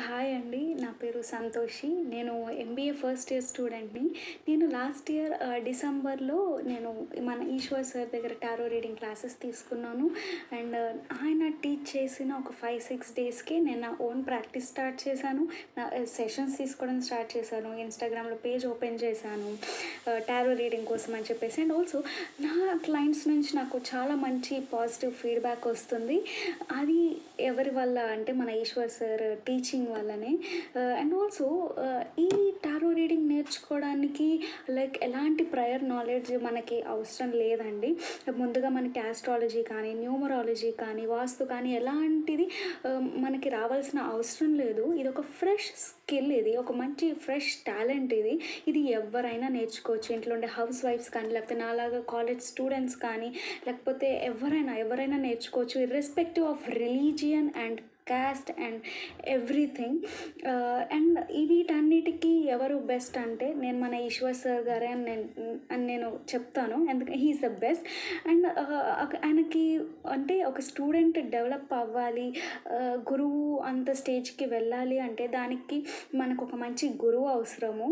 Hi అండి. నా పేరు సంతోషి. నేను ఎంబీఏ ఫస్ట్ ఇయర్ స్టూడెంట్‌ని. నేను లాస్ట్ ఇయర్ డిసెంబర్‌లో నేను మన ఈశ్వర్ సార్ దగ్గర టారో రీడింగ్ క్లాసెస్ తీసుకున్నాను. అండ్ ఆయన టీచ్ చేసిన ఒక 5, 6 డేస్‌కే నేను నా ఓన్ ప్రాక్టీస్ స్టార్ట్ చేశాను. నా సెషన్స్ తీసుకోవడం స్టార్ట్ చేశాను. ఇన్‌స్టాగ్రామ్‌లో పేజ్ ఓపెన్ చేశాను. టారో రీడింగ్ కోసం అని చెప్పేసి. అండ్ ఆల్సో నా క్లయింట్స్ నుంచి నాకు చాలా మంచి పాజిటివ్ ఫీడ్‌బ్యాక్ వస్తుంది. అది ఎవరి వల్ల అంటే మన ఈశ్వర్ సార్ టీచింగ్ వల్లనే. అండ్ ఆల్సో ఈ టారో రీడింగ్ నేర్చుకోవడానికి లైక్ ఎలాంటి ప్రయర్ నాలెడ్జ్ మనకి అవసరం లేదండి. ముందుగా మనకి ఆస్ట్రాలజీ కానీ, న్యూమరాలజీ కానీ, వాస్తు కానీ ఎలాంటిది మనకి రావాల్సిన అవసరం లేదు. ఇది ఒక ఫ్రెష్ స్కిల్, ఇది ఒక మంచి ఫ్రెష్ టాలెంట్ ఇది. ఇది ఎవరైనా నేర్చుకోవచ్చు. ఇంట్లో ఉండే హౌస్ వైఫ్స్ కానీ, లేకపోతే నాలాగా కాలేజ్ స్టూడెంట్స్ కానీ, లేకపోతే ఎవరైనా నేర్చుకోవచ్చు. Irrespective of religion and cost and everything. And వీటన్నిటికీ ఎవరు బెస్ట్ అంటే నేను మన ఈశ్వర్ సార్ గారే అని నేను చెప్తాను. ఎందుకంటే he is the best. And ఆయనకి అంటే ఒక స్టూడెంట్ డెవలప్ అవ్వాలి, గురువు అంత స్టేజ్కి వెళ్ళాలి అంటే దానికి మనకు ఒక మంచి గురువు అవసరము.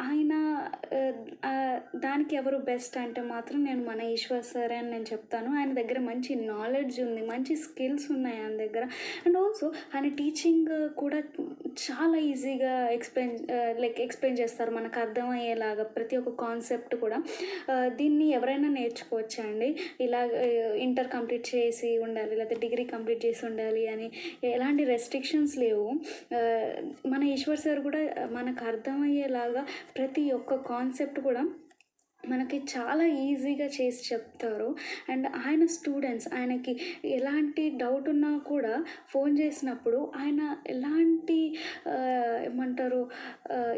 ఆయన దానికి ఎవరు బెస్ట్ అంటే మాత్రం నేను మన ఈశ్వర్ సారే అని నేను చెప్తాను. ఆయన దగ్గర మంచి నాలెడ్జ్ ఉంది, మంచి స్కిల్స్ ఉన్నాయి ఆయన దగ్గర. అండ్ ఆల్సో ఆయన టీచింగ్ కూడా చాలా ఈజీగా ఎక్స్ప్లెయిన్ చేస్తారు మనకు అర్థమయ్యేలాగా ప్రతి ఒక్క కాన్సెప్ట్ కూడా. దీన్ని ఎవరైనా నేర్చుకోవచ్చా అండి. ఇలా ఇంటర్ కంప్లీట్ చేసి ఉండాలి, లేకపోతే డిగ్రీ కంప్లీట్ చేసి ఉండాలి అని ఎలాంటి రెస్ట్రిక్షన్స్ లేవు. మన ఈశ్వర్ సార్ కూడా మనకు అర్థమయ్యేలాగా ప్రతి ఒక్క కాన్సెప్ట్ కూడా మనకి చాలా ఈజీగా చేసి చెప్తారు. అండ్ ఆయన స్టూడెంట్స్ ఆయనకి ఎలాంటి డౌట్ ఉన్నా కూడా ఫోన్ చేసినప్పుడు ఆయన ఎలాంటి ఏమంటారు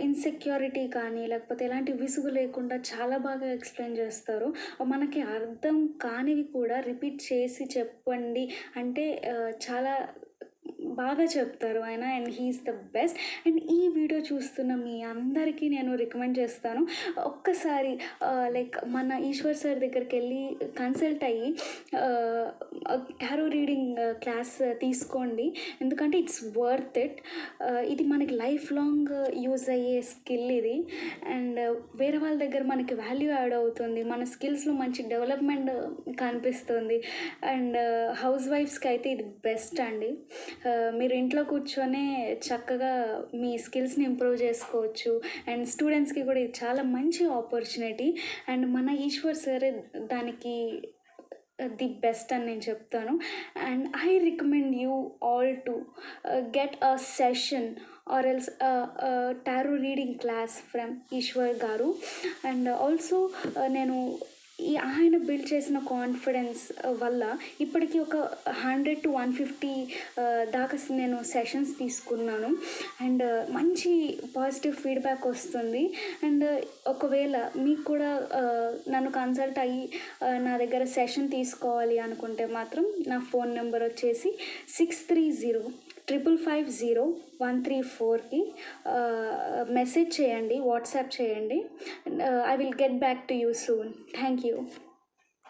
ఇన్సెక్యూరిటీ కానీ, లేకపోతే ఎలాంటి విసుగు లేకుండా చాలా బాగా ఎక్స్ప్లెయిన్ చేస్తారు. మనకి అర్థం కానివి కూడా రిపీట్ చేసి చెప్పండి అంటే చాలా బాగా చెప్తారు ఆయన. And he is the best. And ఈ వీడియో చూస్తున్న మీ అందరికీ నేను రికమెండ్ చేస్తాను, ఒక్కసారి లైక్ మన ఈశ్వర్ సార్ దగ్గరికి వెళ్ళి కన్సల్ట్ అయ్యి టారో రీడింగ్ క్లాస్ తీసుకోండి. ఎందుకంటే ఇట్స్ వర్త్ ఇట్. ఇది మనకి లైఫ్ లాంగ్ యూజ్ అయ్యే స్కిల్ ఇది. అండ్ వేరే వాళ్ళ దగ్గర మనకి వాల్యూ యాడ్ అవుతుంది, మన స్కిల్స్లో మంచి డెవలప్మెంట్ కనిపిస్తుంది. అండ్ హౌస్ వైఫ్స్కి అయితే ఇది బెస్ట్ అండి. మీరు ఇంట్లో కూర్చొనే చక్కగా మీ స్కిల్స్ని ఇంప్రూవ్ చేసుకోవచ్చు. అండ్ స్టూడెంట్స్కి కూడా ఇది చాలా మంచి ఆపర్చునిటీ. అండ్ మన ఈశ్వర్ సార్ దానికి ది బెస్ట్ అని నేను చెప్తాను. And I recommend you all to get a session or else tarot reading class from Eshwar garu. And also నేను ఆయన బిల్డ్ చేసిన కాన్ఫిడెన్స్ వల్ల ఇప్పటికీ ఒక 100 to 150 దాకా నేను సెషన్స్ తీసుకున్నాను. అండ్ మంచి పాజిటివ్ ఫీడ్బ్యాక్ వస్తుంది. అండ్ ఒకవేళ మీకు కూడా నన్ను కన్సల్ట్ అయ్యి నా దగ్గర సెషన్ తీసుకోవాలి అనుకుంటే మాత్రం నా ఫోన్ నెంబర్ వచ్చేసి 6305501334కి మెసేజ్ చేయండి, వాట్సాప్ చేయండి. I will get back to you soon. Thank you.